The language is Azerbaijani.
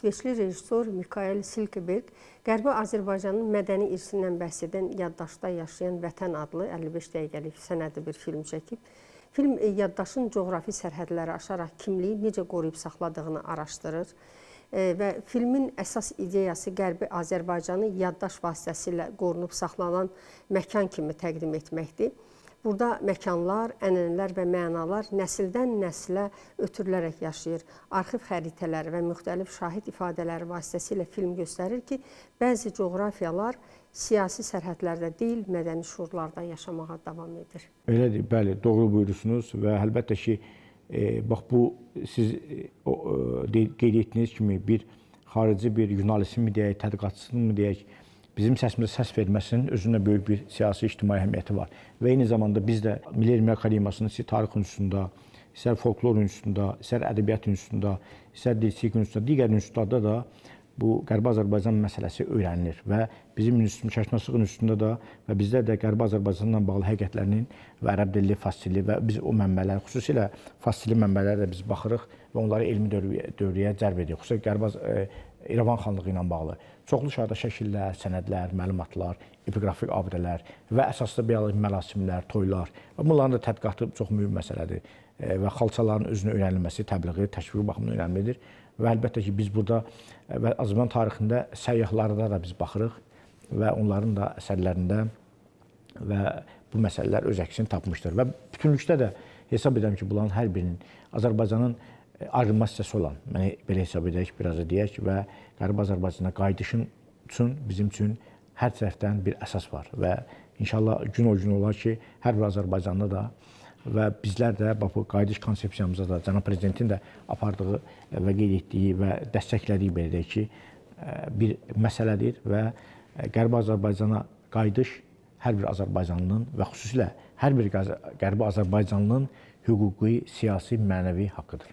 İsveçli rejissor Mikael Silkeberg Qərbi Azərbaycanın mədəni irsindən bəhs edən Yaddaşda yaşayan Vətən adlı 55 dəqiqəlik sənədli bir film çəkib. Film yaddaşın coğrafi sərhədləri aşaraq kimliyi necə qoruyub saxladığını araşdırır və filmin əsas ideyası Qərbi Azərbaycanı yaddaş vasitəsilə qorunub saxlanan məkan kimi təqdim etməkdir. Burada məkanlar, ənənələr və mənalar nəsildən nəsilə ötürülərək yaşayır. Arxiv xəritələri və müxtəlif şahid ifadələri vasitəsilə film göstərir ki, bəzi coğrafiyalar siyasi sərhədlərdə deyil, mədəni şuurlarda yaşamağa davam edir. Elədir, bəli, doğru buyurursunuz və əlbəttə ki, bax bu siz qeyd etdiyiniz kimi bir xarici bir jurnalistin mi deyək, tədqiqatçısının mı deyək, bizim səsimizə səs verməsinin özündə böyük bir siyasi ictimai əhəmiyyəti var. Və eyni zamanda biz də Milli Elmlər Akademiyasının istər tarix institutunda, istər folklor institutunda, istər ədəbiyyat institutunda, istər dilçilik institutunda, digər institutlarda da bu Qərbi Azərbaycan məsələsi öyrənilir və bizim Şərqşünaslıq institutunda da və bizdə də Qərbi Azərbaycanla bağlı həqiqətlərinin və ərəb dilli, fars dilli və biz o mənbələr, xüsusilə fars dilli mənbələrə də biz baxırıq və onları elmi dövrəyə cəlb edirik. Xüsusilə Qərbi İrəvan xanlığı ilə bağlı çoxlu şəhərdə şəkillər, sənədlər, məlumatlar, epiqrafik abidələr və əsaslı bioloji mərasimlər, toylar və bunların da tədqiqatı çox mühüm məsələdir və xalçaların özünə öyrənilməsi, təbliği, təşviqi baxımından öyrənilməlidir və əlbəttə ki, biz burada və Azərbaycan tarixində səyyahlarda da biz baxırıq və onların da əsərlərində və bu məsələlər öz əksini tapmışdır və bütünlükdə də hesab edirəm ki, bunların hər birinin Azərbaycanın ayrılmaz hissəsi olan, belə hesab edək, biraz da deyək və Qərbi Azərbaycana qayıdışın üçün bizim üçün hər tərəfdən bir əsas var və inşallah gün o gün olar ki, hər bir Azərbaycanlı da və bizlər də bu qayıdış konsepsiyamıza da cənab prezidentin də apardığı və qeyd etdiyi və dəstəklədiyi belə deyək ki, bir məsələdir və Qərbi Azərbaycana qayıdış hər bir Azərbaycanlının və xüsusilə hər bir Qərbi Azərbaycanlının hüquqi, siyasi, mənəvi haqqıdır.